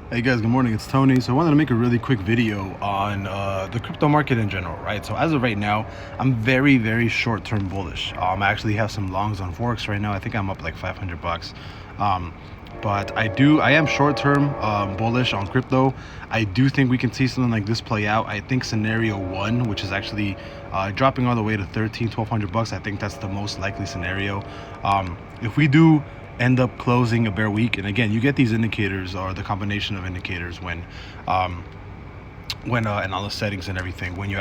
Hey guys, good morning. It's Tony. So I wanted to make a really quick video on the crypto market in general, right? So as of right now, I'm very, very short-term bullish. I actually have some longs on Forex right now. I think I'm up like 500 bucks. Um, but I am short-term bullish on crypto. I do think we can see something like this play out. I think scenario one, which is actually dropping all the way to 1,200 bucks, I think that's the most likely scenario. If we do end up closing a bear week, and again, you get these indicators or the combination of indicators when and all the settings and everything when you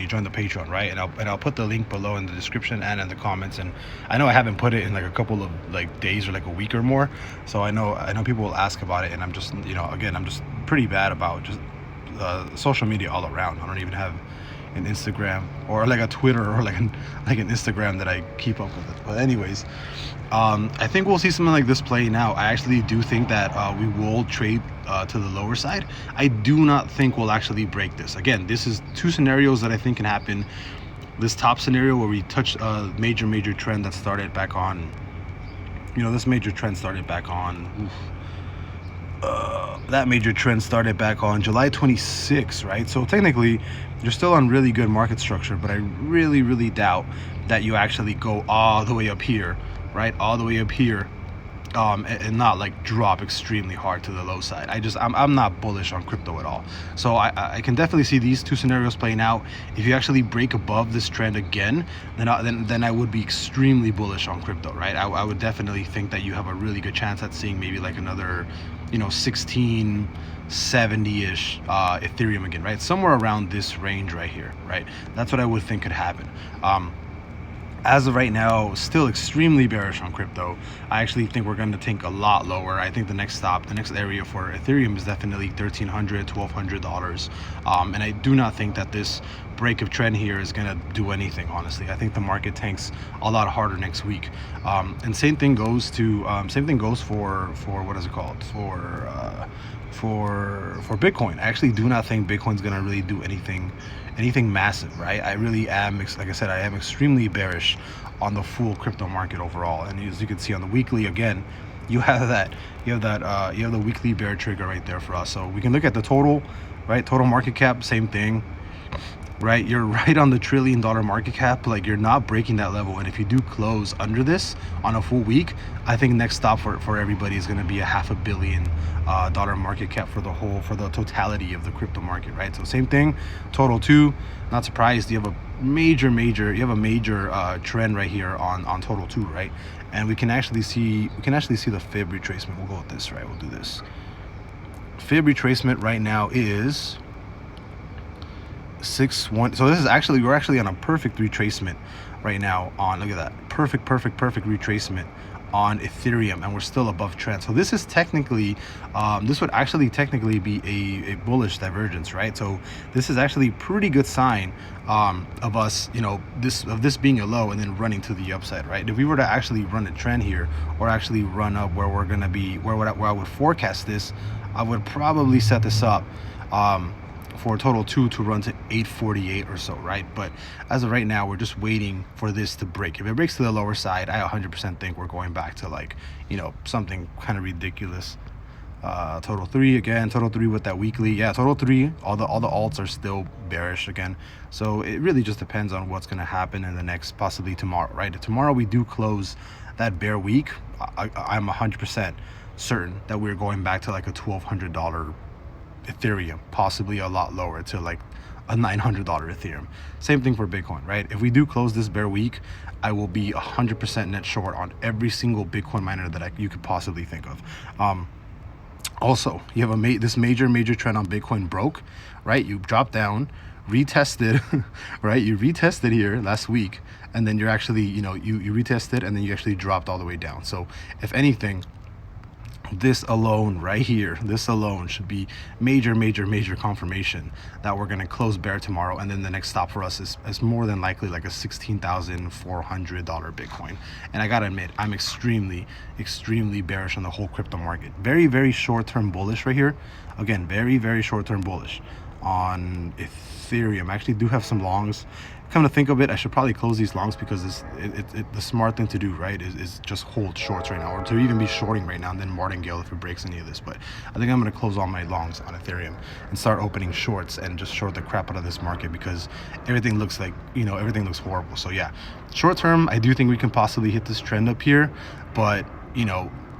join the Patreon, right? And I'll put the link below in the description and in the comments. And I know I haven't put it in like a couple of like days or like a week or more, so I know people will ask about it, and I'm just, again, I'm just pretty bad about just social media all around. I don't even have an Instagram or like a Twitter or like an Instagram that I keep up with it. But anyways, I think we'll see something like this play now. I actually do think that we will trade to the lower side. I do not think we'll actually break this. Again, this is two scenarios that I think can happen. This top scenario where we touch a major trend that started back on, this major trend started back on, that major trend started back on July 26th, right? So technically, you're still on really good market structure, but I really doubt that you actually go all the way up here, right? All the way up here, and not like drop extremely hard to the low side. I'm not bullish on crypto at all. So I can definitely see these two scenarios playing out. If you actually break above this trend again, then I would be extremely bullish on crypto, right? I would definitely think that you have a really good chance at seeing maybe like another 1670-ish Ethereum again, right? Somewhere around this range right here, right? That's what I would think could happen. As of right now, still extremely bearish on crypto. I actually think we're going to tank a lot lower. I think the next area for Ethereum is definitely $1,300, $1,200. And I do not think that this break of trend here is going to do anything, honestly. I think the market tanks a lot harder next week. And same thing goes for what is it called? For Bitcoin. I actually do not think Bitcoin's going to really do anything massive, right? I really am, like I said, I am extremely bearish on the full crypto market overall. And as you can see on the weekly, again, you have the weekly bear trigger right there for us. So we can look at the total, right? Total market cap, same thing, right? You're right on the $1 trillion market cap. Like, you're not breaking that level. And if you do close under this on a full week, I think next stop for everybody is going to be a $500 million market cap for the totality of the crypto market, right? So same thing, total two. Not surprised. You have a major trend right here on total two, right? And we can actually see the fib retracement. We'll go with this, right? We'll do this. Fib retracement right now is 6-1. So this is actually, we're actually on a perfect retracement right now on, look at that, perfect retracement on Ethereum, and we're still above trend. So this is technically, this would actually technically be a bullish divergence, right? So this is actually pretty good sign of us, this being a low and then running to the upside, right? If we were to actually run a trend here, or actually run up where we're gonna be, where I would forecast this, I would probably set this up for total two to run to 848 or so, right? But as of right now, we're just waiting for this to break. If it breaks to the lower side, I 100% think we're going back to like, something kind of ridiculous. Total three again, total three with that weekly. Yeah, total three, all the alts are still bearish again. So it really just depends on what's going to happen in the next, possibly tomorrow, right? If tomorrow we do close that bear week, I'm 100% certain that we're going back to like a $1,200 Ethereum, possibly a lot lower to like a $900 Ethereum. Same thing for Bitcoin, right? If we do close this bear week, I will be 100% net short on every single Bitcoin miner that you could possibly think of. Also, you have this major trend on Bitcoin broke, right? You dropped down, retested, right? You retested here last week, and then you're actually, you retested, and then you actually dropped all the way down. So if anything, this alone right here, this alone should be major confirmation that we're going to close bear tomorrow, and then the next stop for us is more than likely like a $16,400 Bitcoin. And I gotta admit, I'm extremely bearish on the whole crypto market. Very short-term bullish right here. Again, very short-term bullish on Ethereum. I actually do have some longs come to think of it, I should probably close these longs because the smart thing to do, right, is just hold shorts right now, or to even be shorting right now and then martingale if it breaks any of this. But I think I'm going to close all my longs on Ethereum and start opening shorts and just short the crap out of this market, because everything looks like, everything looks horrible. So yeah, short term, I do think we can possibly hit this trend up here, but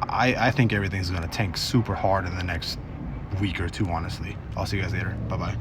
I think everything's going to tank super hard in the next week or two, honestly. I'll see you guys later. Bye bye.